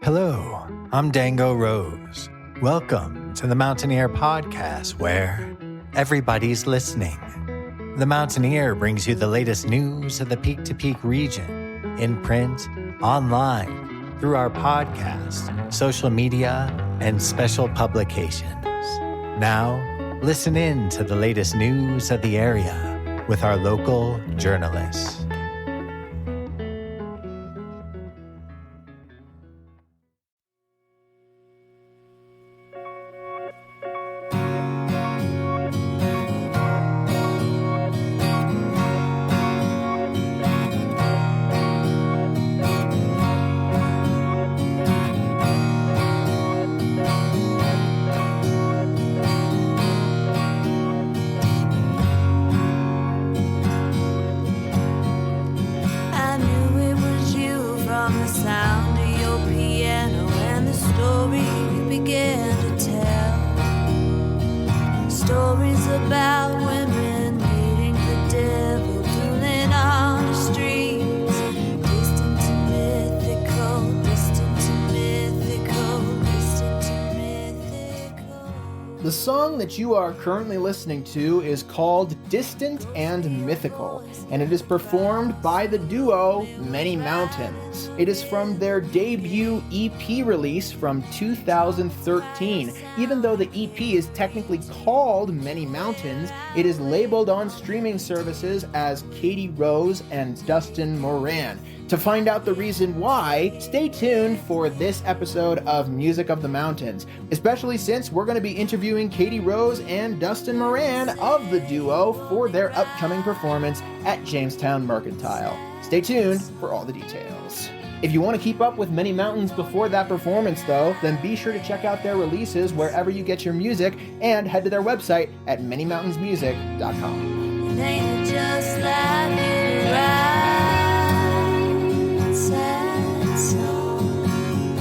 Hello, I'm Dango Rose. Welcome to the Mountaineer Podcast, where everybody's listening. The Mountaineer brings you the latest news of the Peak to Peak region, in print, online, through our podcast, social media, and special publications. Now, listen in to the latest news of the area with our local journalists. The song that you are currently listening to is called Distant and Mythical, and it is performed by the duo Many Mountains. It is from their debut EP release from 2013. Even though the EP is technically called Many Mountains, it is labeled on streaming services as Katie Rose and Dustin Moran. To find out the reason why, stay tuned for this episode of Music of the Mountains, especially since we're going to be interviewing Katie Rose and Dustin Moran of the duo for their upcoming performance at Jamestown Mercantile. Stay tuned for all the details. If you want to keep up with Many Mountains before that performance, though, then be sure to check out their releases wherever you get your music and head to their website at manymountainsmusic.com. Ain't it just like you to write sad songs?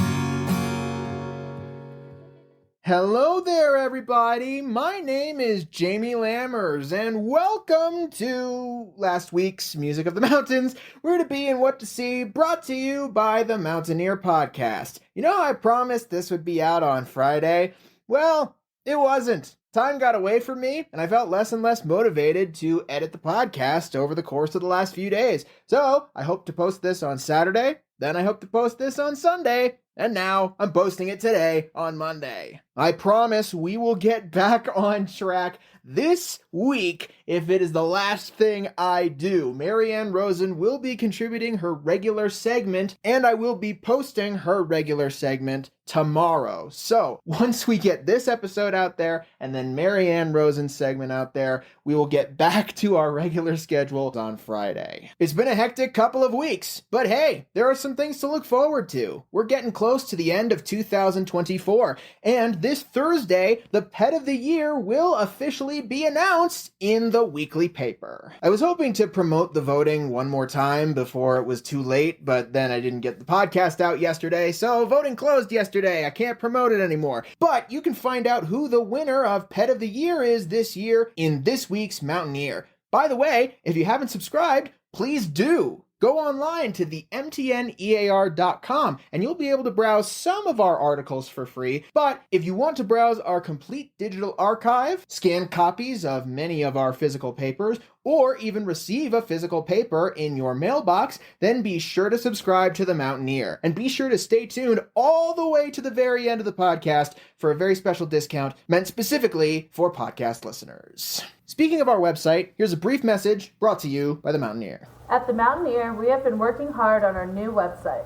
Hello there, everybody. My name is Jamie Lammers, and welcome to last week's Music of the Mountains, Where to Be and What to See, brought to you by the Mountaineer Podcast. You know how I promised this would be out on Friday? Well, it wasn't. Time got away from me, and I felt less and less motivated to edit the podcast over the course of the last few days. So, I hope to post this on Saturday, then I hope to post this on Sunday, and now I'm posting it today on Monday. I promise we will get back on track this week if it is the last thing I do. Marianne Rosen will be contributing her regular segment, and I will be posting her regular segment tomorrow. So, once we get this episode out there, and then Marianne Rosen's segment out there, we will get back to our regular schedule on Friday. It's been a hectic couple of weeks, but hey, there are some things to look forward to. We're getting close to the end of 2024, and this Thursday, the Pet of the Year will officially be announced in the weekly paper. I was hoping to promote the voting one more time before it was too late, but then I didn't get the podcast out yesterday, so voting closed yesterday. I can't promote it anymore. But you can find out who the winner of Pet of the Year is this year in this week's Mountaineer. By the way, if you haven't subscribed, please do. Go online to the mtnear.com and you'll be able to browse some of our articles for free. But if you want to browse our complete digital archive, scan copies of many of our physical papers, or even receive a physical paper in your mailbox, then be sure to subscribe to The Mountaineer. And be sure to stay tuned all the way to the very end of the podcast for a very special discount meant specifically for podcast listeners. Speaking of our website, here's a brief message brought to you by The Mountaineer. At The Mountaineer, we have been working hard on our new website.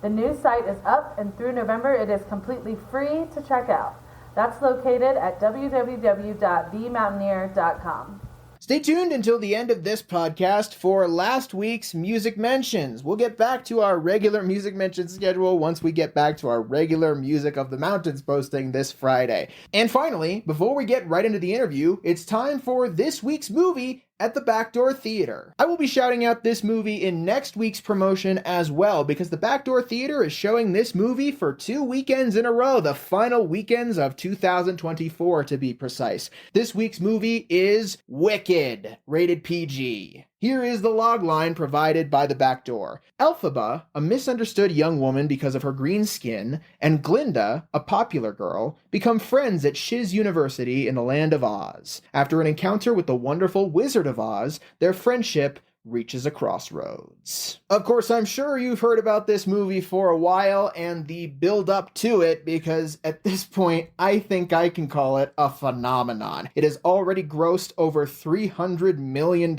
The new site is up, and through November, it is completely free to check out. That's located at www.themountaineer.com. Stay tuned until the end of this podcast for last week's Music Mentions. We'll get back to our regular Music Mentions schedule once we get back to our regular Music of the Mountains posting this Friday. And finally, before we get right into the interview, it's time for this week's movie at the Backdoor Theater. I will be shouting out this movie in next week's promotion as well, because the Backdoor Theater is showing this movie for 2 weekends in a row, the final weekends of 2024 to be precise. This week's movie is Wicked, rated PG. Here is the logline provided by the back door. Elphaba, a misunderstood young woman because of her green skin, and Glinda, a popular girl, become friends at Shiz University in the land of Oz. After an encounter with the wonderful Wizard of Oz, their friendship reaches a crossroads. Of course, I'm sure you've heard about this movie for a while and the build-up to it, because at this point, I think I can call it a phenomenon. It has already grossed over $300 million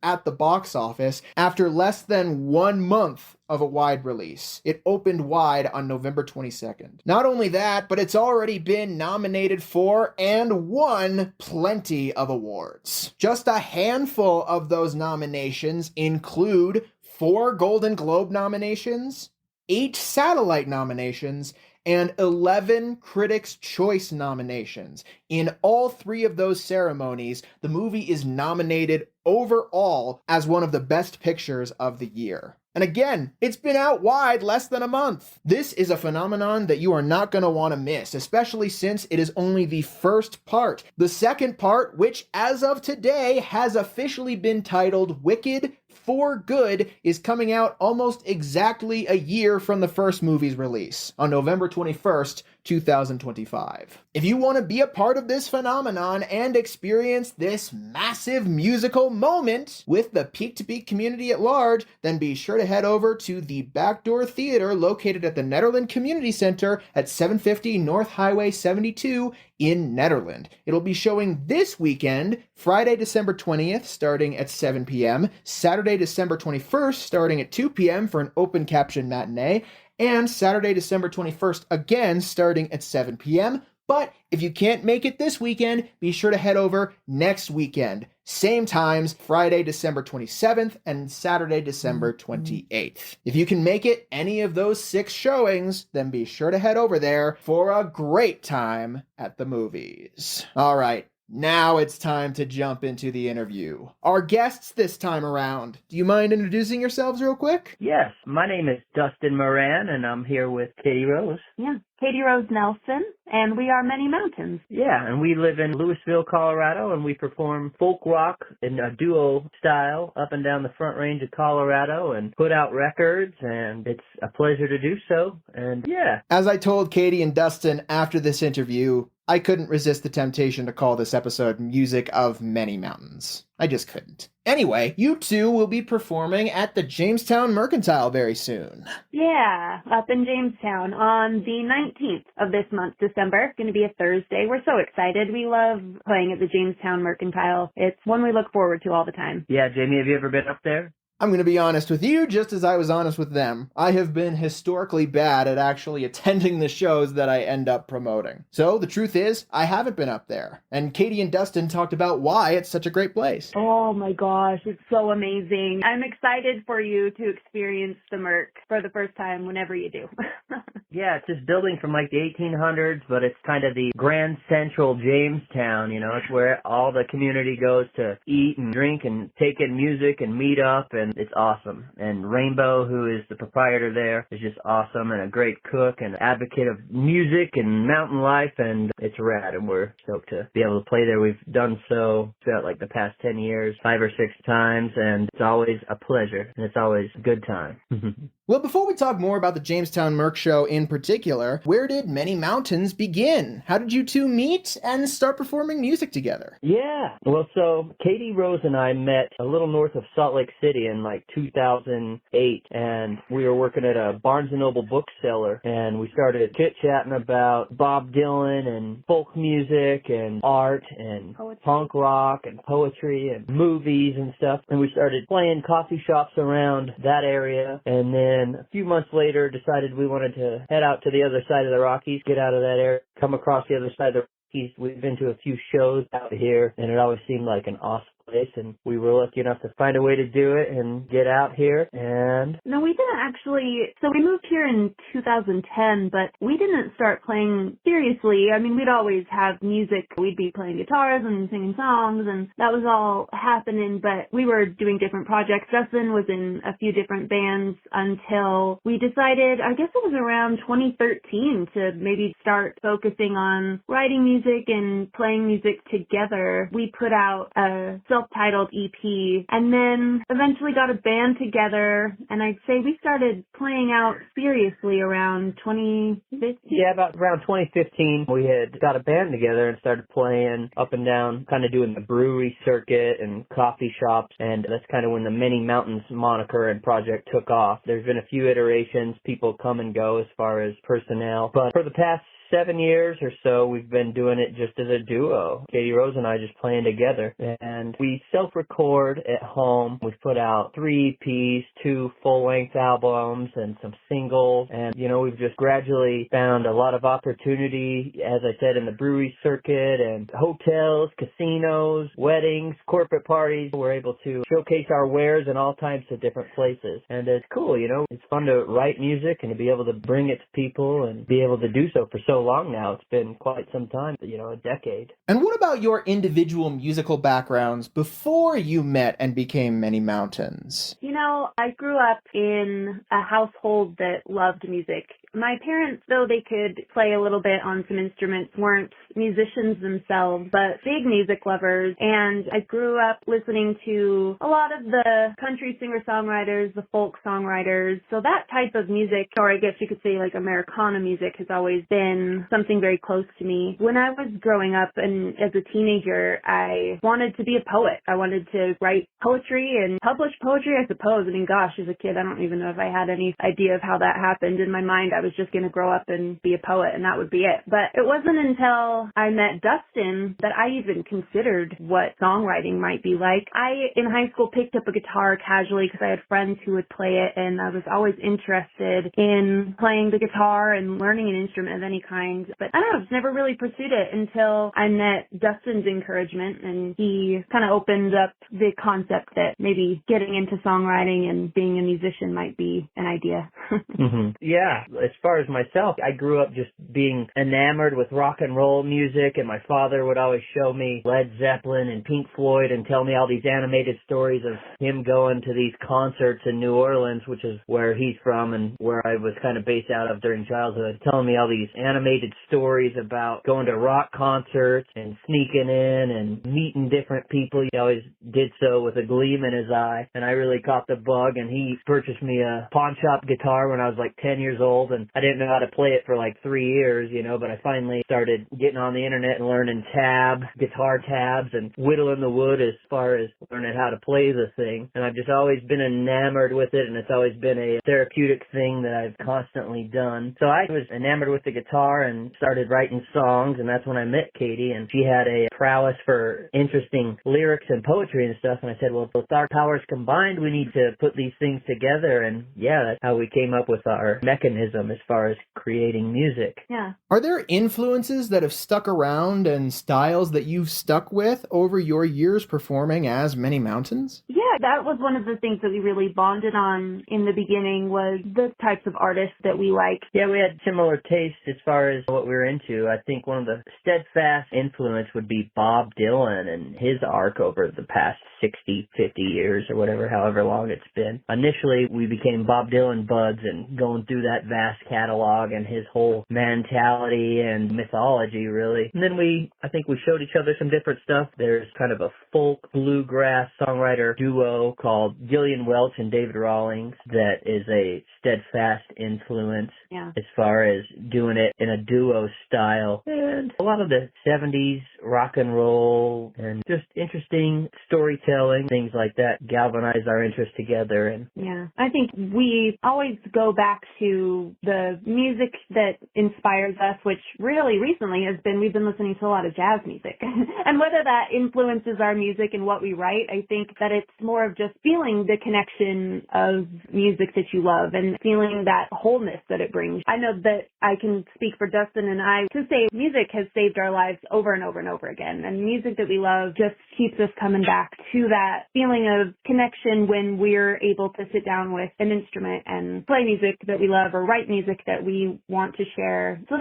at the box office after less than 1 month of a wide release. It opened wide on November 22nd. Not only that, but it's already been nominated for and won plenty of awards. Just a handful of those nominations include 4 Golden Globe nominations, 8 Satellite nominations, and 11 Critics' Choice nominations. In all 3 of those ceremonies, the movie is nominated overall as one of the best pictures of the year. And again, it's been out wide less than a month. This is a phenomenon that you are not going to want to miss, especially since it is only the first part. The second part, which as of today has officially been titled Wicked for Good, is coming out almost exactly a year from the first movie's release, on November 21st, 2025. If you want to be a part of this phenomenon and experience this massive musical moment with the Peak to Peak community at large, then be sure to head over to the Backdoor Theater located at the Nederland Community Center at 750 North Highway 72 in Nederland. It'll be showing this weekend, Friday, December 20th, starting at 7 p.m., Saturday, December 21st, starting at 2 p.m. for an open caption matinee, and Saturday, December 21st, again, starting at 7 p.m. But if you can't make it this weekend, be sure to head over next weekend. Same times, Friday, December 27th and Saturday, December 28th. If you can make it any of those 6 showings, then be sure to head over there for a great time at the movies. All right. Now it's time to jump into the interview. Our guests this time around, do you mind introducing yourselves real quick? Yes, my name is Dustin Moran, and I'm here with Katie Rose. Yeah, Katie Rose Nelson, and we are Many Mountains. Yeah, and we live in Louisville, Colorado, and we perform folk rock in a duo style up and down the Front Range of Colorado and put out records, and it's a pleasure to do so, and yeah. As I told Katie and Dustin after this interview, I couldn't resist the temptation to call this episode Music of Many Mountains. I just couldn't. Anyway, you two will be performing at the Jamestown Mercantile very soon. Yeah, up in Jamestown on the 19th of this month, December. It's going to be a Thursday. We're so excited. We love playing at the Jamestown Mercantile. It's one we look forward to all the time. Yeah, Jamie, have you ever been up there? I'm going to be honest with you, just as I was honest with them. I have been historically bad at actually attending the shows that I end up promoting. So the truth is, I haven't been up there. And Katie and Dustin talked about why it's such a great place. Oh my gosh, it's so amazing. I'm excited for you to experience the Merc for the first time whenever you do. Yeah, it's this building from like the 1800s, but it's kind of the Grand Central Jamestown, you know. It's where all the community goes to eat and drink and take in music and meet up, and it's awesome. And Rainbow, who is the proprietor there, is just awesome and a great cook and advocate of music and mountain life, and it's rad, and we're stoked to be able to play there. We've done so throughout like the past 10 years, 5 or 6 times, and it's always a pleasure, and it's always a good time. Well, before we talk more about the Jamestown Merc Show in particular, where did Many Mountains begin? How did you two meet and start performing music together? Yeah. Well, so Katie Rose and I met a little north of Salt Lake City in like 2008, and we were working at a Barnes & Noble bookseller, and we started chit-chatting about Bob Dylan and folk music and art and punk rock and poetry and movies and stuff, and we started playing coffee shops around that area, and then a few months later decided we wanted to head out to the other side of the Rockies, get out of that area, come across the other side of the Rockies. We've been to a few shows out here, and it always seemed like an awesome place, and we were lucky enough to find a way to do it and get out here. And no, we didn't actually. So we moved here in 2010, but we didn't start playing seriously. I mean, we'd always have music. We'd be playing guitars and singing songs, and that was all happening, but we were doing different projects. Dustin was in a few different bands until we decided, I guess it was around 2013, to maybe start focusing on writing music and playing music together. We put out a self-titled EP, and then eventually got a band together, and I'd say we started playing out seriously around 2015. Yeah, about around 2015, we had got a band together and started playing up and down, kind of doing the brewery circuit and coffee shops, and that's kind of when the Many Mountains moniker and project took off. There's been a few iterations, people come and go as far as personnel, but for the past 7 years or so, we've been doing it just as a duo. Katie Rose and I just playing together. And we self-record at home. We've put out 3 EPs, 2 full-length albums, and some singles. And, we've just gradually found a lot of opportunity, as I said, in the brewery circuit and hotels, casinos, weddings, corporate parties. We're able to showcase our wares in all types of different places. And it's cool, It's fun to write music and to be able to bring it to people and be able to do so for so long now. It's been quite some time, a decade. And what about your individual musical backgrounds before you met and became Many Mountains? I grew up in a household that loved music. My parents, though they could play a little bit on some instruments, weren't musicians themselves, but big music lovers. And I grew up listening to a lot of the country singer-songwriters, the folk songwriters. So that type of music, or I guess you could say like Americana music, has always been something very close to me. When I was growing up and as a teenager, I wanted to be a poet. I wanted to write poetry and publish poetry, I suppose. I mean, gosh, as a kid, I don't even know if I had any idea of how that happened. In my mind, I was just going to grow up and be a poet, and that would be it. But it wasn't until I met Dustin that I even considered what songwriting might be like. I, in high school, picked up a guitar casually because I had friends who would play it, and I was always interested in playing the guitar and learning an instrument of any kind. But I don't know, I've never really pursued it until I met Dustin's encouragement, and he kind of opened up the concept that maybe getting into songwriting and being a musician might be an idea. Mm-hmm. Yeah, as far as myself, I grew up just being enamored with rock and roll music, and my father would always show me Led Zeppelin and Pink Floyd and tell me all these animated stories of him going to these concerts in New Orleans, which is where he's from and where I was kind of based out of during childhood, telling me all these animated stories about going to rock concerts and sneaking in and meeting different people. He always did so with a gleam in his eye, and I really caught the bug, and he purchased me a pawn shop guitar when I was like 10 years old, and I didn't know how to play it for like 3 years, but I finally started getting on the internet and learning guitar tabs and whittling the wood as far as learning how to play the thing. And I've just always been enamored with it, and it's always been a therapeutic thing that I've constantly done. So I was enamored with the guitar and started writing songs, and that's when I met Katie, and she had a prowess for interesting lyrics and poetry and stuff, and I said, well, with our powers combined, we need to put these things together, and yeah, that's how we came up with our mechanism as far as creating music. Yeah. Are there influences that have stuck around and styles that you've stuck with over your years performing as Many Mountains? Yeah, that was one of the things that we really bonded on in the beginning was the types of artists that we liked. Yeah, we had similar tastes as far as what we were into. I think one of the steadfast influence would be Bob Dylan and his arc over the past 60, 50 years or whatever, however long it's been. Initially, we became Bob Dylan buds and going through that vast catalog and his whole mentality and mythology, really. And then I think we showed each other some different stuff. There's kind of a folk bluegrass songwriter duo called Gillian Welch and David Rawlings that is a steadfast influence as far as doing it in a duo style. And a lot of the 70s rock and roll and just interesting storytelling, things like that, galvanized our interest together. And yeah, I think we always go back to the music that inspires us, which really recently we've been listening to a lot of jazz music. And whether that influences our music and what we write, I think that it's more of just feeling the connection of music that you love and feeling that wholeness that it brings. I know that I can speak for Dustin and I to say music has saved our lives over and over and over again. And music that we love just keeps us coming back to that feeling of connection when we're able to sit down with an instrument and play music that we love or write music that we want to share. So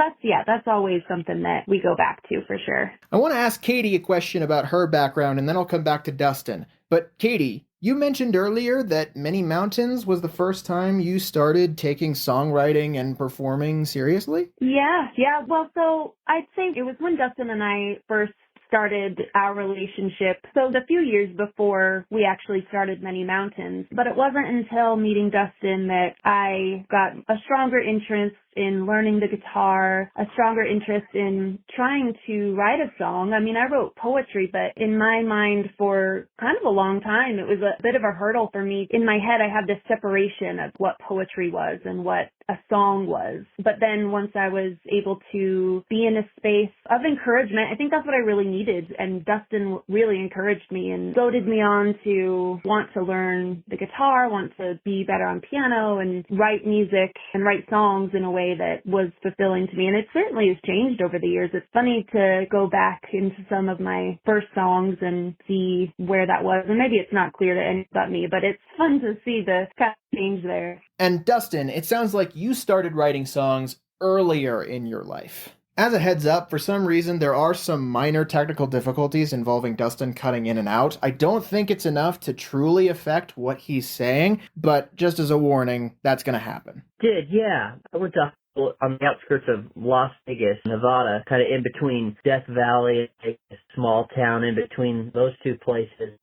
that's always something that we go back to for sure. I want to ask Katie a question about her background, and then I'll come back to Dustin. But Katie, you mentioned earlier that Many Mountains was the first time you started taking songwriting and performing seriously? Yeah. Well, so I'd say it was when Dustin and I first started our relationship. So a few years before we actually started Many Mountains, but it wasn't until meeting Dustin that I got a stronger interest in learning the guitar, a stronger interest in trying to write a song. I mean, I wrote poetry, but in my mind for kind of a long time, it was a bit of a hurdle for me. In my head, I had this separation of what poetry was and what a song was. But then once I was able to be in a space of encouragement, I think that's what I really needed. And Dustin really encouraged me and goaded me on to want to learn the guitar, want to be better on piano and write music and write songs in a way that was fulfilling to me. And it certainly has changed over the years. It's funny to go back into some of my first songs and see where that was. And maybe it's not clear to anyone but me, but it's fun to see the kind of change there. And Dustin, it sounds like you started writing songs earlier in your life. As a heads up, for some reason, there are some minor technical difficulties involving Dustin cutting in and out. I don't think it's enough to truly affect what he's saying, but just as a warning, that's going to happen. Yeah. I went to on the outskirts of Las Vegas, Nevada, kind of in between Death Valley, a small town in between those two places.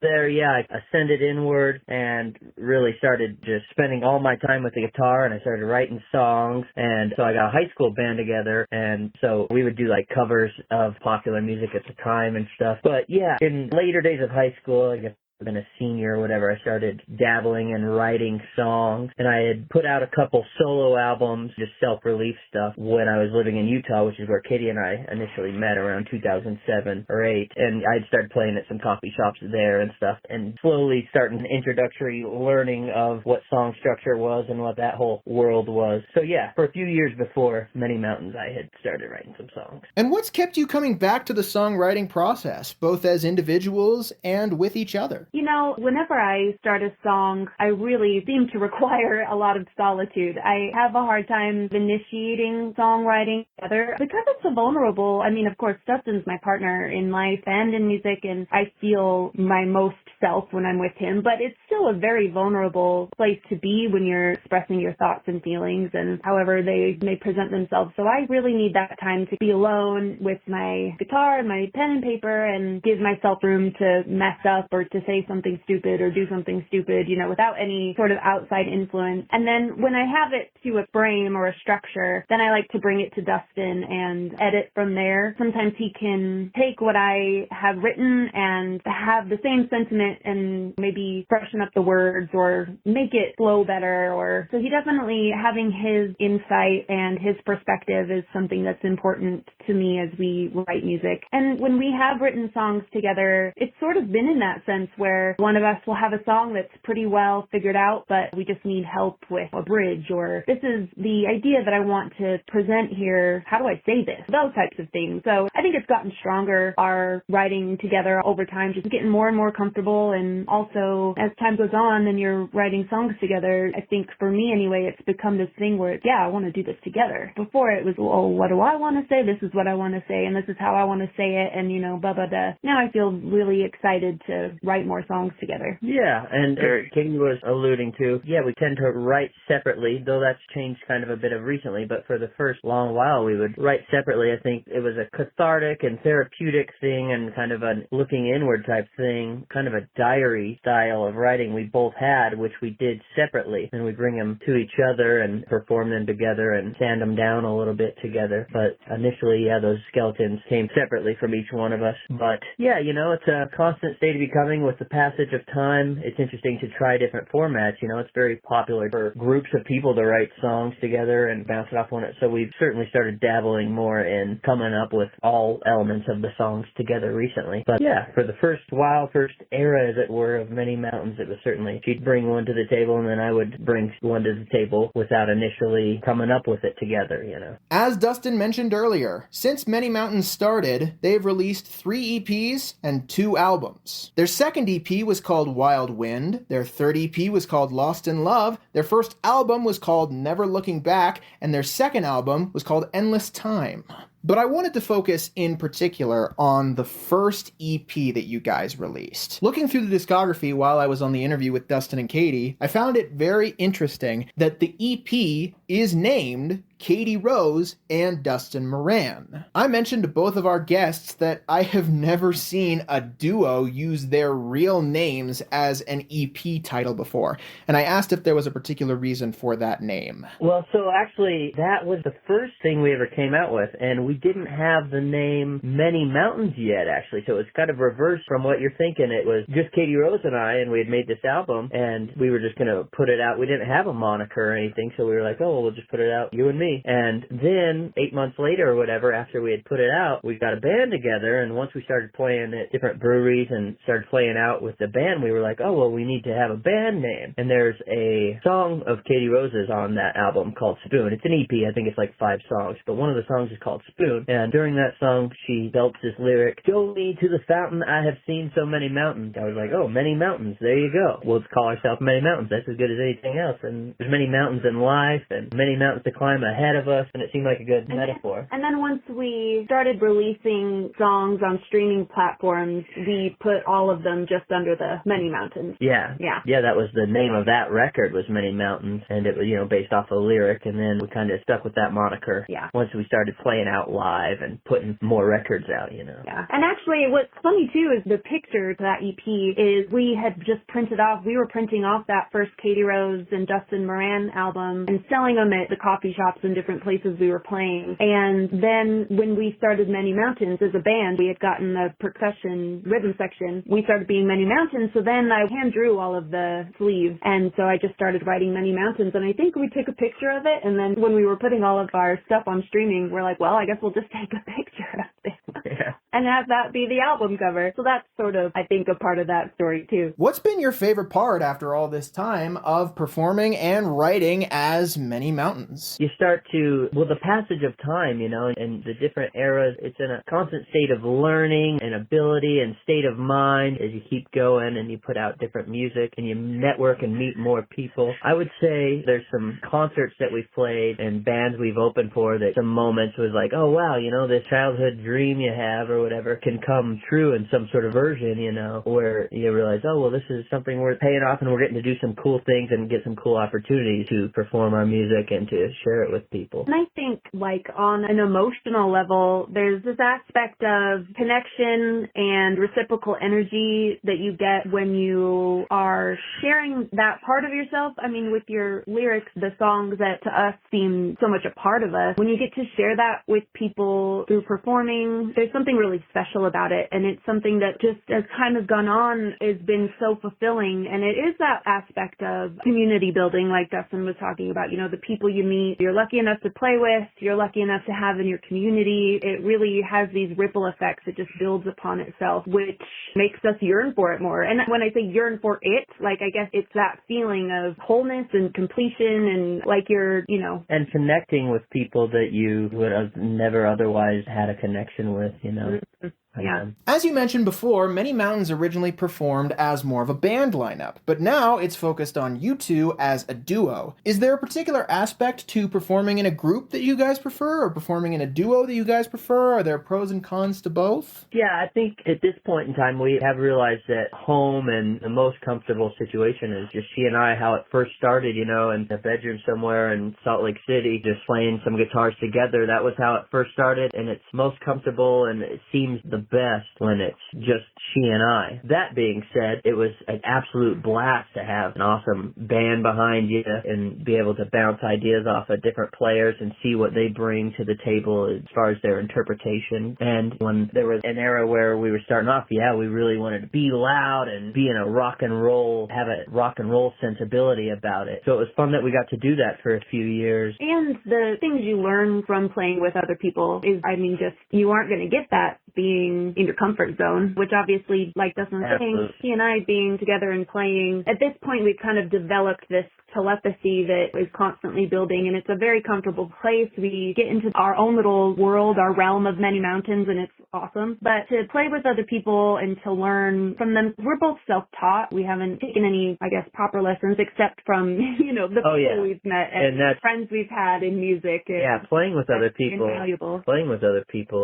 There, I ascended inward and really started just spending all my time with the guitar, and I started writing songs. And so I got a high school band together, and so we would do like covers of popular music at the time and stuff. But in later days of high school, I guess been a senior or whatever, I started dabbling and writing songs, and I had put out a couple solo albums, just self-relief stuff, when I was living in Utah, which is where Katie and I initially met around 2007 or 8, and I'd started playing at some coffee shops there and stuff, and slowly starting an introductory learning of what song structure was and what that whole world was. So for a few years before Many Mountains, I had started writing some songs. And what's kept you coming back to the songwriting process, both as individuals and with each other? You know, whenever I start a song, I really seem to require a lot of solitude. I have a hard time initiating songwriting together because it's so vulnerable. I mean, of course, Dustin's my partner in life and in music, and I feel my most self when I'm with him, but it's still a very vulnerable place to be when you're expressing your thoughts and feelings and however they may present themselves. So I really need that time to be alone with my guitar and my pen and paper and give myself room to mess up or to say something stupid or do something stupid, without any sort of outside influence. And then when I have it to a frame or a structure, then I like to bring it to Dustin and edit from there. Sometimes he can take what I have written and have the same sentiment and maybe freshen up the words or make it flow better. So he definitely, having his insight and his perspective is something that's important to me as we write music. And when we have written songs together, it's sort of been in that sense where one of us will have a song that's pretty well figured out, but we just need help with a bridge, or this is the idea that I want to present here. How do I say this? Those types of things. So I think it's gotten stronger, our writing together over time, just getting more and more comfortable. And also, as time goes on and you're writing songs together, I think for me anyway, it's become this thing where, I want to do this together. Before it was, what do I want to say? This is what I want to say, and this is how I want to say it, and, blah, blah, blah. Now I feel really excited to write more songs together. And Katie was alluding to, we tend to write separately, though that's changed kind of a bit of recently, but for the first long while we would write separately. I think it was a cathartic and therapeutic thing and kind of a looking inward type thing, kind of a diary style of writing we both had, which we did separately, and we bring them to each other and perform them together and sand them down a little bit together. But initially, those skeletons came separately from each one of us. But it's a constant state of becoming with the passage of time. It's interesting to try different formats. It's very popular for groups of people to write songs together and bounce it off one. So we've certainly started dabbling more in coming up with all elements of the songs together recently. But for the first era, as it were, of Many Mountains, it was certainly she'd bring one to the table and then I would bring one to the table without initially coming up with it together, As Dustin mentioned earlier, since Many Mountains started, they've released 3 EPs and 2 albums. Their second EP was called Wild Wind, their third EP was called Lost in Love, their first album was called Never Looking Back, and their second album was called Endless Time. But I wanted to focus in particular on the first EP that you guys released. Looking through the discography while I was on the interview with Dustin and Katie, I found it very interesting that the EP is named Katie Rose and Dustin Moran. I mentioned to both of our guests that I have never seen a duo use their real names as an EP title before, and I asked if there was a particular reason for that name. Well, so actually, that was the first thing we ever came out with, and we didn't have the name Many Mountains yet, actually, so it was kind of reversed from what you're thinking. It was just Katie Rose and I, and we had made this album, and we were just going to put it out. We didn't have a moniker or anything, so we were like, oh, well, we'll just put it out, you and me. And then 8 months later or whatever, after we had put it out, we got a band together, and once we started playing at different breweries and started playing out with the band, we were like, oh, well, we need to have a band name. And there's a song of Katie Rose's on that album called Spoon. It's an EP. I think it's like 5 songs, but one of the songs is called Spoon. And during that song, she belts this lyric, "Show me to the fountain, I have seen so many mountains." I was like, oh, many mountains. There you go. We'll call ourselves Many Mountains. That's as good as anything else. And there's many mountains in life and many mountains to climb ahead of us, and it seemed like a good metaphor. And then once we started releasing songs on streaming platforms, we put all of them just under the Many Mountains. Yeah, that was the name of that record, was Many Mountains, and it was, based off a lyric, and then we kind of stuck with that moniker. Yeah. Once we started playing out live and putting more records out, Yeah. And actually, what's funny too is the picture to that EP is we were printing off that first Katie Rose and Dustin Moran album and selling them at the coffee shops and different places we were playing. And then when we started Many Mountains as a band, we had gotten the percussion rhythm section. We started being Many Mountains, so then I hand drew all of the sleeves, and so I just started writing Many Mountains, and I think we took a picture of it, and then when we were putting all of our stuff on streaming, we're like, well, I guess we'll just take a picture of it. Yeah. And have that be the album cover. So that's sort of, I think, a part of that story too. What's been your favorite part after all this time of performing and writing as Many Mountains? You start to, the passage of time, and the different eras, it's in a constant state of learning and ability and state of mind as you keep going and you put out different music and you network and meet more people. I would say there's some concerts that we've played and bands we've opened for that some moments was like, oh wow, this childhood dream you have or whatever can come true in some sort of version, where you realize, oh, well, this is something worth paying off and we're getting to do some cool things and get some cool opportunities to perform our music and to share it with people. And I think, on an emotional level, there's this aspect of connection and reciprocal energy that you get when you are sharing that part of yourself. I mean, with your lyrics, the songs that to us seem so much a part of us, when you get to share that with people through performing, there's something really special about it, and it's something that just as time has gone on has been so fulfilling, and it is that aspect of community building like Dustin was talking about, the people you meet, you're lucky enough to play with, you're lucky enough to have in your community. It really has these ripple effects. It just builds upon itself, which makes us yearn for it more. And when I say yearn for it, I guess it's that feeling of wholeness and completion and you're, And connecting with people that you would have never otherwise had a connection with, Mm-hmm. Yeah. As you mentioned before, Many Mountains originally performed as more of a band lineup, but now it's focused on you two as a duo. Is there a particular aspect to performing in a group that you guys prefer, or performing in a duo that you guys prefer? Are there pros and cons to both? Yeah, I think at this point in time we have realized that home and the most comfortable situation is just she and I, how it first started, in a bedroom somewhere in Salt Lake City, just playing some guitars together. That was how it first started, and it's most comfortable and it seems the best when it's just she and I. That being said, it was an absolute blast to have an awesome band behind you and be able to bounce ideas off of different players and see what they bring to the table as far as their interpretation. And when there was an era where we were starting off, we really wanted to be loud and be in a rock and roll, have a rock and roll sensibility about it. So it was fun that we got to do that for a few years. And the things you learn from playing with other people is, you aren't going to get that being in your comfort zone, which obviously, like Dustin was saying, he and I being together and playing, at this point we've kind of developed this telepathy that is constantly building, and it's a very comfortable place. We get into our own little world, our realm of Many Mountains, and it's awesome. But to play with other people and to learn from them, we're both self-taught. We haven't taken any, proper lessons except from, the people we've met and friends we've had in music. Playing with other people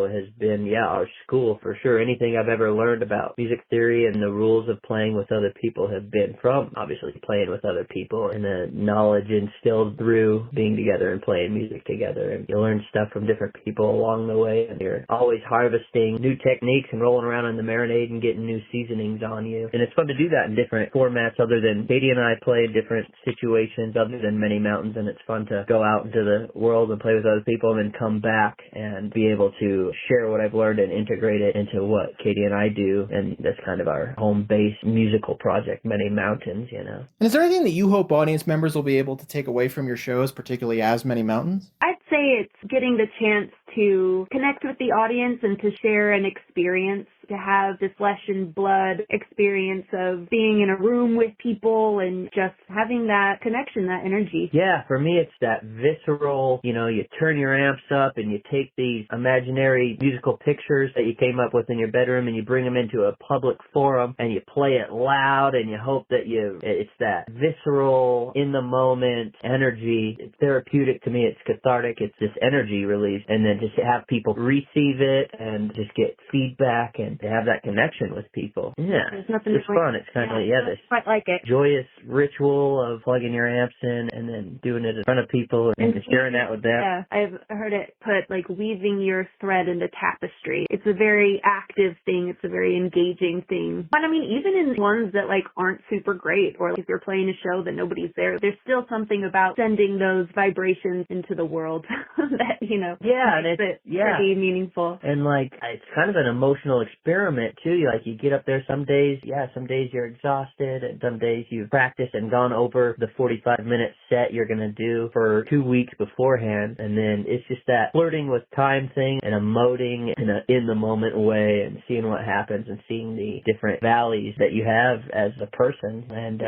has been, our school for sure. Anything I've ever learned about music theory and the rules of playing with other people have been from obviously playing with other people, and the knowledge instilled through being together and playing music together. And you learn stuff from different people along the way, and you're always harvesting new techniques and rolling around in the marinade and getting new seasonings on you. And it's fun to do that in different formats other than Katie and I play in different situations other than Many Mountains, and it's fun to go out into the world and play with other people and then come back and be able to share what I've learned and integrate it into what Katie and I do. And that's kind of our home base musical project, Many Mountains, you know. And is there anything that you hope audience members will be able to take away from your shows, particularly as Many Mountains? I'd say it's getting the chance to connect with the audience and to share an experience, to have this flesh and blood experience of being in a room with people and just having that connection, that energy. Yeah, for me it's that visceral, you know, you turn your amps up and you take these imaginary musical pictures that you came up with in your bedroom and you bring them into a public forum and you play it loud and you hope that it's that visceral, in the moment energy. It's therapeutic to me, it's cathartic, it's this energy release, and then just have people receive it and just get feedback and to have that connection with people. Yeah, There's nothing it's fun. It's kind of, this quite like it. joyous ritual of plugging your amps in and then doing it in front of people and sharing that with them. Yeah, I've heard it put like weaving your thread into tapestry. It's a very active thing. It's a very engaging thing. But I mean, even in ones that like aren't super great, or if you're playing a show that nobody's there, there's still something about sending those vibrations into the world that, you know, makes it pretty meaningful. And like, it's kind of an emotional experiment too. You get up there some days you're exhausted, and some days you've practiced and gone over the 45-minute set you're going to do for 2 weeks beforehand. And then it's just that flirting with time thing and emoting in an in-the-moment way and seeing what happens and seeing the different valleys that you have as a person. And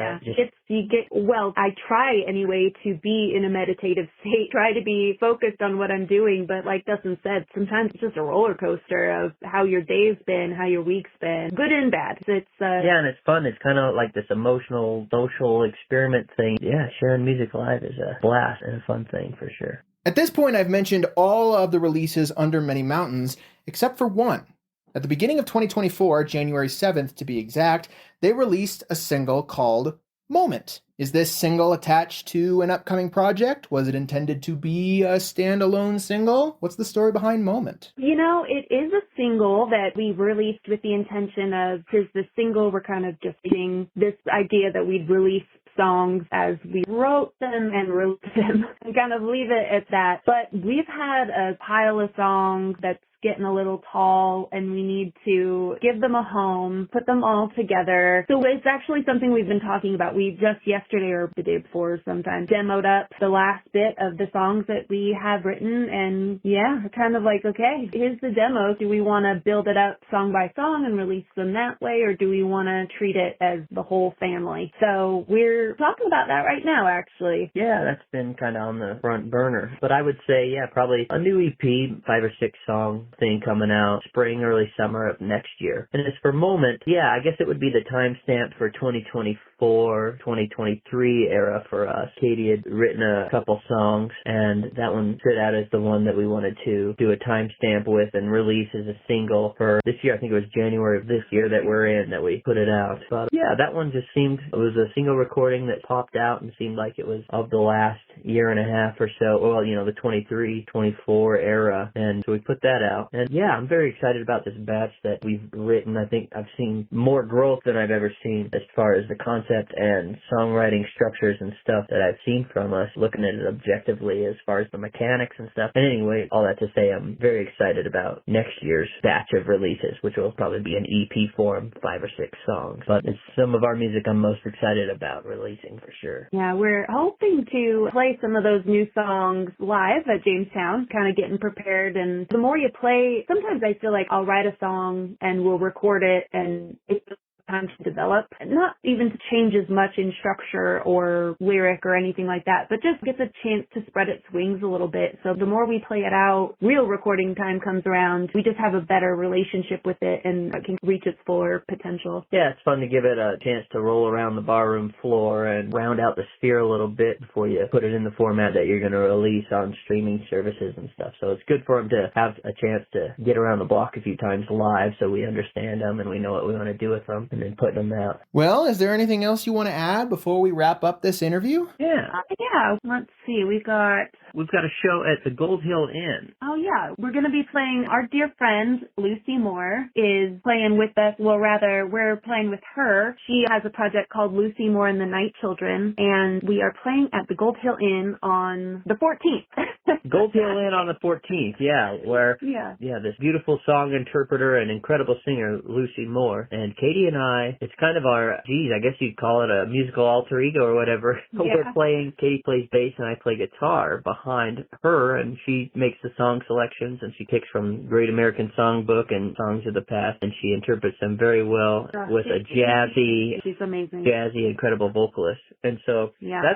I try anyway to be in a meditative state, try to be focused on what I'm doing, but like Dustin said, sometimes it's just a roller coaster of how your day's been, how your week's been, good and bad. And it's fun. It's kind of like this emotional, social experiment thing. Yeah, sharing music live is a blast and a fun thing for sure. At this point, I've mentioned all of the releases under Many Mountains, except for one. At the beginning of 2024, January 7th to be exact, they released a single called Moment. Is this single attached to an upcoming project? Was it intended to be a standalone single? What's the story behind Moment? You know, it is a single that we released with the intention of, because the single, we're kind of just getting this idea that we'd release songs as we wrote them and wrote them and kind of leave it at that. But we've had a pile of songs that's getting a little tall, and we need to give them a home, put them all together. So it's actually something we've been talking about. We just yesterday or the day before sometime demoed up the last bit of the songs that we have written, and we're kind of like, okay, here's the demo. Do we want to build it out song by song and release them that way, or do we want to treat it as the whole family? So we're talking about that right now, actually. Yeah, that's been kind of on the front burner. But I would say, probably a new EP, 5 or 6 song thing coming out spring, early summer of next year. And as for Moment, I guess it would be the timestamp for 2024, 2023 era for us. Katie had written a couple songs, and that one stood out as the one that we wanted to do a timestamp with and release as a single for this year. I think it was January of this year that we're in that we put it out. But that one just seemed, it was a single recording that popped out and seemed like it was of the last year and a half or so. Well, the 23, 24 era. And so we put that out. And I'm very excited about this batch that we've written. I think I've seen more growth than I've ever seen as far as the concept and songwriting structures and stuff that I've seen from us, looking at it objectively as far as the mechanics and stuff. And anyway, all that to say, I'm very excited about next year's batch of releases, which will probably be an EP form, 5 or 6 songs. But it's some of our music I'm most excited about releasing for sure. Yeah, we're hoping to play some of those new songs live at Jamestown, kind of getting prepared. And the more you play, sometimes I feel like I'll write a song and we'll record it and it's time to develop. Not even to change as much in structure or lyric or anything like that, but just gets a chance to spread its wings a little bit. So the more we play it out, real recording time comes around, we just have a better relationship with it and it can reach its fuller potential. Yeah, it's fun to give it a chance to roll around the barroom floor and round out the sphere a little bit before you put it in the format that you're going to release on streaming services and stuff. So it's good for them to have a chance to get around the block a few times live so we understand them and we know what we want to do with them and then putting them out. Well, is there anything else you want to add before we wrap up this interview? Yeah. Yeah, let's see. We've got a show at the Gold Hill Inn. Oh, yeah. We're going to be playing, our dear friend, Lucy Moore, is playing with us. Well, rather, we're playing with her. She has a project called Lucy Moore and the Night Children, and we are playing at the Gold Hill Inn on the 14th. Gold Hill Inn on the 14th, yeah, where, this beautiful song interpreter and incredible singer, Lucy Moore, and Katie and I, it's kind of our, I guess you'd call it a musical alter ego or whatever. Yeah. We're playing, Katie plays bass and I play guitar behind her, and she makes the song selections, and she picks from Great American Songbook and songs of the past, and she interprets them very well with a She's amazing. jazzy, incredible vocalist. And so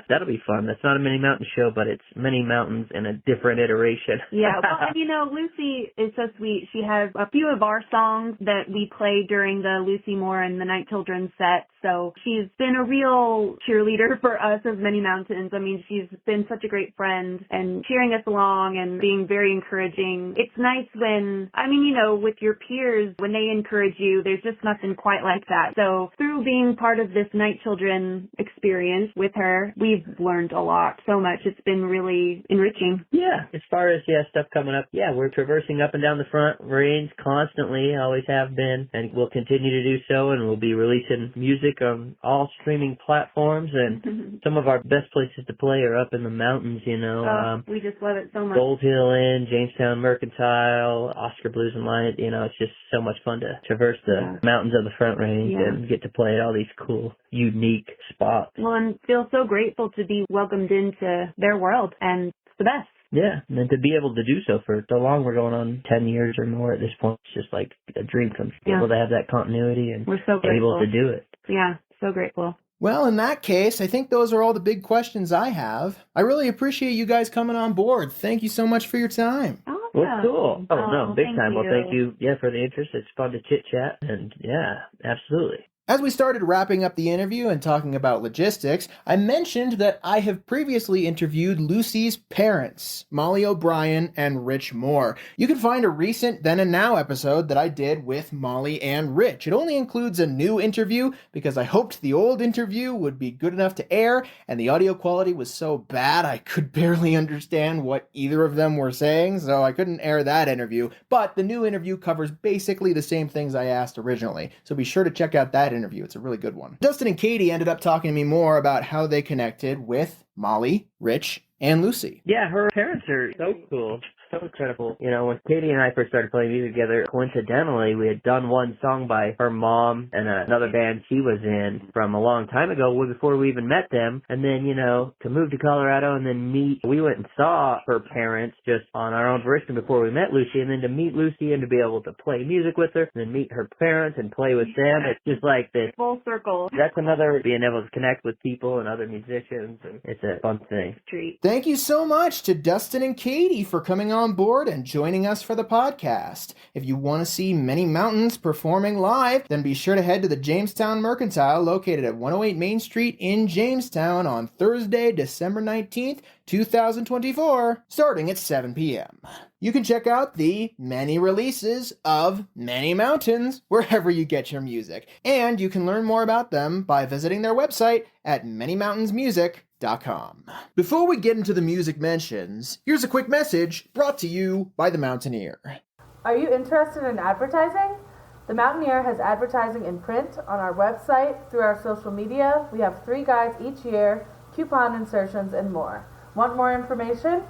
that'll be fun. That's not a Many Mountain show, but it's Many Mountains in a different iteration. Yeah, well, and Lucy is so sweet. She has a few of our songs that we play during the Lucy Moore and the Night Children set. So she's been a real cheerleader for us as Many Mountains. I mean, she's been such a great friend and cheering us along and being very encouraging. It's nice when, with your peers, when they encourage you, there's just nothing quite like that. So through being part of this Night Children experience with her, we've learned a lot, so much. It's been really enriching. Yeah, as far as stuff coming up, we're traversing up and down the front range constantly, always have been, and we'll continue to do so, and we'll be releasing music on all streaming platforms, and some of our best places to play are up in the mountains, we just love it so much. Gold Hill Inn, Jamestown Mercantile, Oscar Blues and Lion, it's just so much fun to traverse the mountains of the Front Range and get to play at all these cool, unique spots. Well, and feel so grateful to be welcomed into their world, and it's the best. Yeah, and then to be able to do so for so long, we're going on 10 years or more at this point. It's just like a dream come true. Able to have that continuity and we're so grateful. Able to do it. Yeah, so grateful. Well, in that case, I think those are all the big questions I have. I really appreciate you guys coming on board. Thank you so much for your time. Awesome. Well, cool. Oh, no, big time. You. Well, thank you, for the interest. It's fun to chit-chat, and absolutely. As we started wrapping up the interview and talking about logistics, I mentioned that I have previously interviewed Lucy's parents, Molly O'Brien and Rich Moore. You can find a recent Then and Now episode that I did with Molly and Rich. It only includes a new interview because I hoped the old interview would be good enough to air, and the audio quality was so bad I could barely understand what either of them were saying, so I couldn't air that interview. But the new interview covers basically the same things I asked originally, so be sure to check out that interview. It's a really good one. Dustin and Katie ended up talking to me more about how they connected with Molly, Rich, and Lucy. Yeah, her parents are so cool. So incredible. When Katie and I first started playing music together, coincidentally, we had done one song by her mom and another band she was in from a long time ago, before we even met them. And then, to move to Colorado and then meet, we went and saw her parents just on our own volition before we met Lucy. And then to meet Lucy and to be able to play music with her and then meet her parents and play with them, it's just like this. Full circle. That's another, being able to connect with people and other musicians. And it's a fun thing. Treat. Thank you so much to Dustin and Katie for coming on board and joining us for the podcast. If you want to see Many Mountains performing live, then be sure to head to the Jamestown Mercantile located at 108 Main Street in Jamestown on Thursday, December 19th, 2024, starting at 7 p.m. You can check out the many releases of Many Mountains wherever you get your music, and you can learn more about them by visiting their website at manymountainsmusic.com. Before we get into the music mentions, here's a quick message brought to you by The Mountaineer. Are you interested in advertising? The Mountaineer has advertising in print, on our website, through our social media. We have 3 guides each year, coupon insertions, and more. Want more information?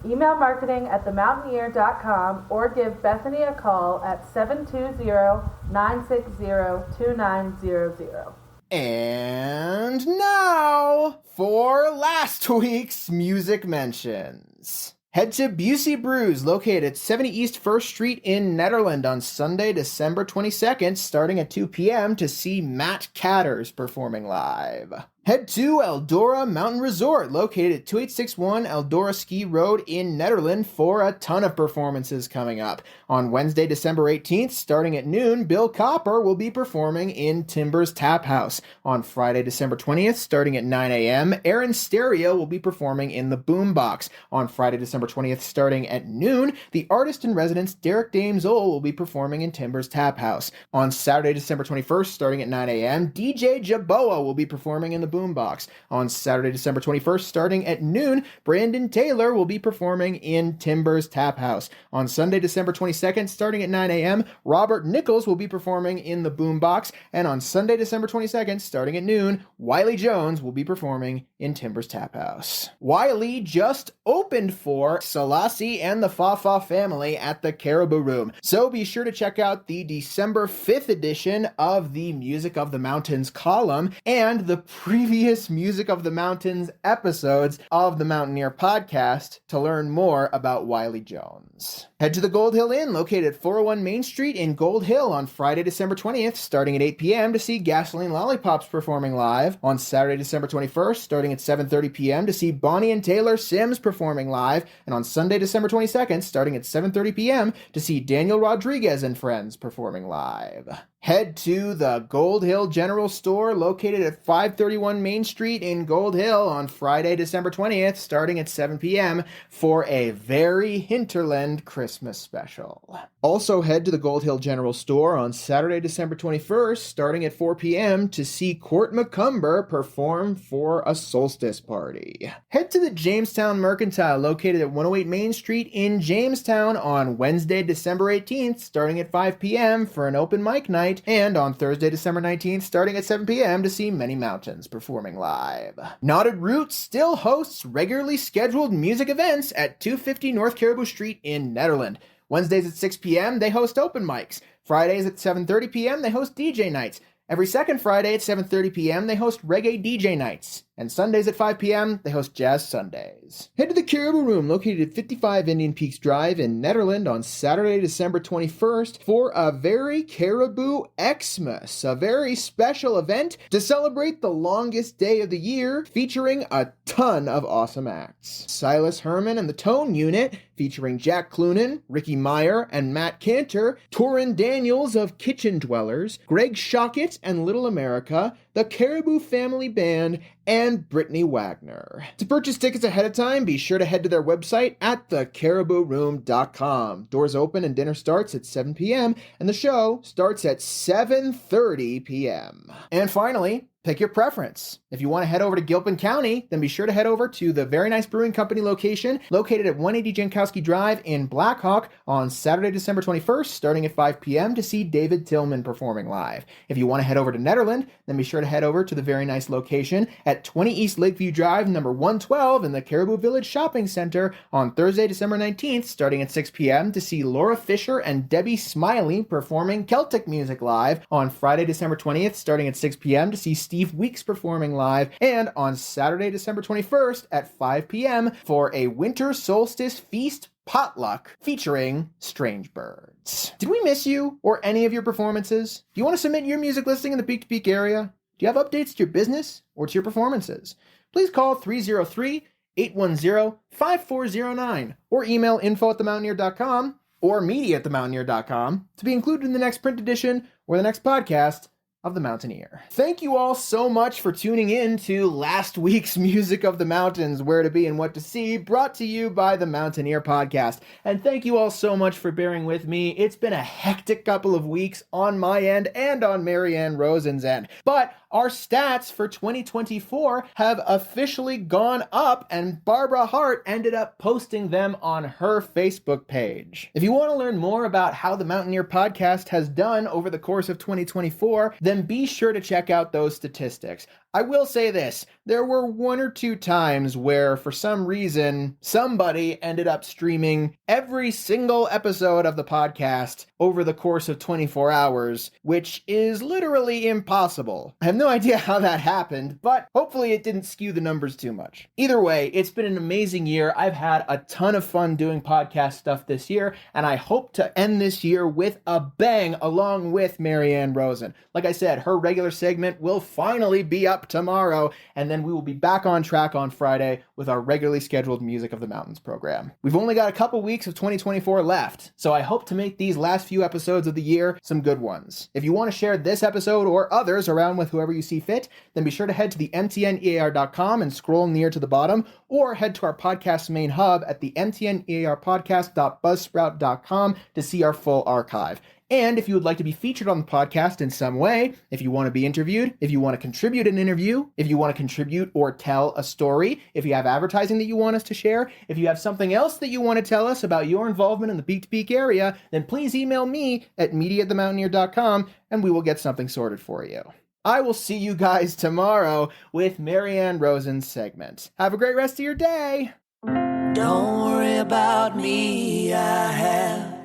Email marketing@themountaineer.com or give Bethany a call at 720-960-2900. And now for last week's music mentions. Head to Busey Brews, located at 70 East 1st Street in Netherland on Sunday, December 22nd, starting at 2 p.m. to see Matt Catters performing live. Head to Eldora Mountain Resort, located at 2861 Eldora Ski Road in Netherland, for a ton of performances coming up. On Wednesday, December 18th, starting at noon, Bill Copper will be performing in Timbers Tap House. On Friday, December 20th, starting at 9 a.m., Aaron Stereo will be performing in the Boombox. On Friday, December 20th, starting at noon, the artist-in-residence Derek Dames-Ol will be performing in Timbers Tap House. On Saturday, December 21st, starting at 9 a.m., DJ Jaboa will be performing in the Boombox. On Saturday, December 21st, starting at noon, Brandon Taylor will be performing in Timbers Tap House. On Sunday, December 22nd, starting at 9 a.m., Robert Nichols will be performing in the Boombox. And on Sunday, December 22nd, starting at noon, Wiley Jones will be performing in Timbers Tap House. Wiley just opened for Selassie and the Fa family at the Caribou Room, so be sure to check out the December 5th edition of the Music of the Mountains column and the previous Music of the Mountains episodes of the Mountaineer podcast to learn more about Wiley Jones. Head to the Gold Hill Inn, located at 401 Main Street in Gold Hill on Friday, December 20th, starting at 8 p.m. to see Gasoline Lollipops performing live. On Saturday, December 21st, starting at 7:30 p.m. to see Bonnie and Taylor Sims performing live. And on Sunday, December 22nd, starting at 7:30 p.m. to see Daniel Rodriguez and friends performing live. Head to the Gold Hill General Store, located at 531 Main Street in Gold Hill on Friday, December 20th, starting at 7 p.m. for a very hinterland Christmas special. Also head to the Gold Hill General Store on Saturday, December 21st, starting at 4 p.m. to see Court McCumber perform for a solstice party. Head to the Jamestown Mercantile, located at 108 Main Street in Jamestown on Wednesday, December 18th, starting at 5 p.m. for an open mic night. And on Thursday, December 19th, starting at 7 p.m. to see Many Mountains performing live. Knotted Roots still hosts regularly scheduled music events at 250 North Caribou Street in Netherland. Wednesdays at 6 p.m., they host open mics. Fridays at 7:30 p.m., they host DJ nights. Every second Friday at 7:30 p.m., they host reggae DJ nights. And Sundays at 5 p.m., they host Jazz Sundays. Head to the Caribou Room, located at 55 Indian Peaks Drive in Netherland on Saturday, December 21st for a very Caribou Xmas, a very special event to celebrate the longest day of the year, featuring a ton of awesome acts. Silas Herman and the Tone Unit, featuring Jack Clunan, Ricky Meyer, and Matt Cantor, Torin Daniels of Kitchen Dwellers, Greg Shockett and Little America, the Caribou Family Band, and Brittany Wagner. To purchase tickets ahead of time, be sure to head to their website at thecaribouroom.com. Doors open and dinner starts at 7 p.m., and the show starts at 7:30 p.m. And finally, pick your preference. If you want to head over to Gilpin County, then be sure to head over to the Very Nice Brewing Company location located at 180 Jankowski Drive in Blackhawk on Saturday, December 21st, starting at 5 p.m. to see David Tillman performing live. If you want to head over to Netherland, then be sure to head over to the Very Nice location at 20 East Lakeview Drive, number 112 in the Caribou Village Shopping Center on Thursday, December 19th, starting at 6 p.m. to see Laura Fisher and Debbie Smiley performing Celtic music live. On Friday, December 20th, starting at 6 p.m. to see Steve Weeks performing live, and on Saturday, December 21st at 5 p.m. for a winter solstice feast potluck featuring Strange Birds. Did we miss you or any of your performances? Do you want to submit your music listing in the Peak to Peak area? Do you have updates to your business or to your performances? Please call 303-810-5409 or email info@themountaineer.com or media@themountaineer.com to be included in the next print edition or the next podcast of The Mountaineer. Thank you all so much for tuning in to last week's Music of the Mountains, Where to Be and What to See, brought to you by the Mountaineer podcast. And thank you all so much for bearing with me. It's been a hectic couple of weeks on my end and on Marianne Rosen's end. But our stats for 2024 have officially gone up, and Barbara Hart ended up posting them on her Facebook page. If you want to learn more about how the Mountaineer podcast has done over the course of 2024, then be sure to check out those statistics. I will say this, there were one or two times where for some reason somebody ended up streaming every single episode of the podcast over the course of 24 hours, which is literally impossible. I have no idea how that happened, but hopefully it didn't skew the numbers too much. Either way, it's been an amazing year. I've had a ton of fun doing podcast stuff this year, and I hope to end this year with a bang along with Marianne Rosen. Like I said, her regular segment will finally be up tomorrow, and then we will be back on track on Friday with our regularly scheduled Music of the Mountains program. We've only got a couple weeks of 2024 left, so I hope to make these last few episodes of the year some good ones. If you want to share this episode or others around with whoever you see fit, then be sure to head to the mtnear.com and scroll near to the bottom, or head to our podcast main hub at the mtnearpodcast.buzzsprout.com to see our full archive. And if you would like to be featured on the podcast in some way, if you want to be interviewed, if you want to contribute an interview, if you want to contribute or tell a story, if you have advertising that you want us to share, if you have something else that you want to tell us about your involvement in the Peak to Peak area, then please email me at media@themountaineer.com and we will get something sorted for you. I will see you guys tomorrow with Marianne Rosen's segment. Have a great rest of your day. Don't worry about me, I have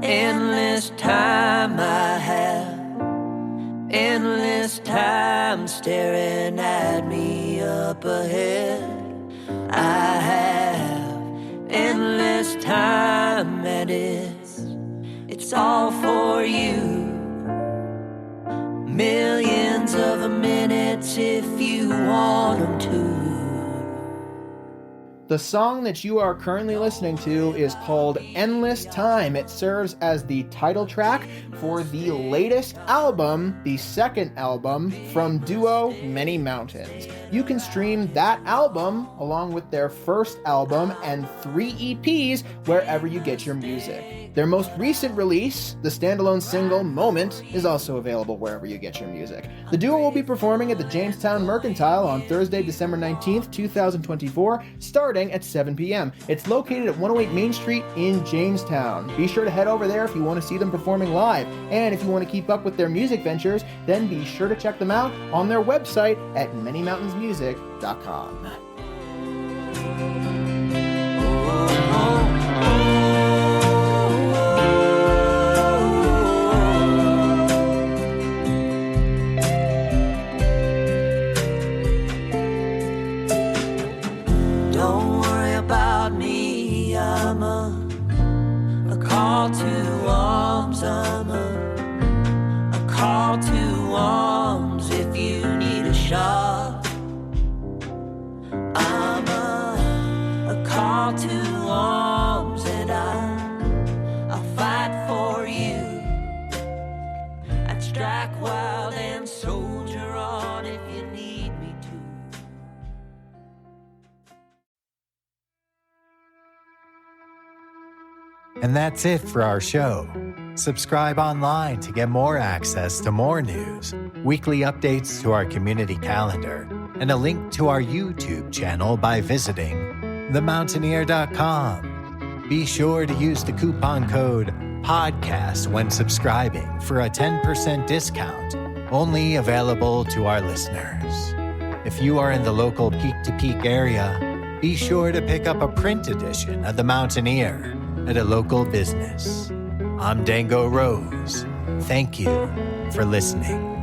endless time, I have endless time staring at me up ahead. I have endless time and it's all for you. Millions of minutes if you want them to. The song that you are currently listening to is called Endless Time. It serves as the title track for the latest album, the second album from duo Many Mountains. You can stream that album along with their first album and 3 EPs wherever you get your music. Their most recent release, the standalone single Moment, is also available wherever you get your music. The duo will be performing at the Jamestown Mercantile on Thursday, December 19th, 2024, starting at 7 p.m. It's located at 108 Main Street in Jamestown. Be sure to head over there if you want to see them performing live. And if you want to keep up with their music ventures, then be sure to check them out on their website at manymountainsmusic.com. Call to arms, I'm a call to arms if you need a shot. I'm a call to arms and I'll fight for you. I'd strike wild and soldier on if you need me to. And that's it for our show. Subscribe online to get more access to more news, weekly updates to our community calendar, and a link to our YouTube channel by visiting themountaineer.com. Be sure to use the coupon code PODCAST when subscribing for a 10% discount, only available to our listeners. If you are in the local Peak to Peak area, be sure to pick up a print edition of The Mountaineer at a local business. I'm Dango Rose. Thank you for listening.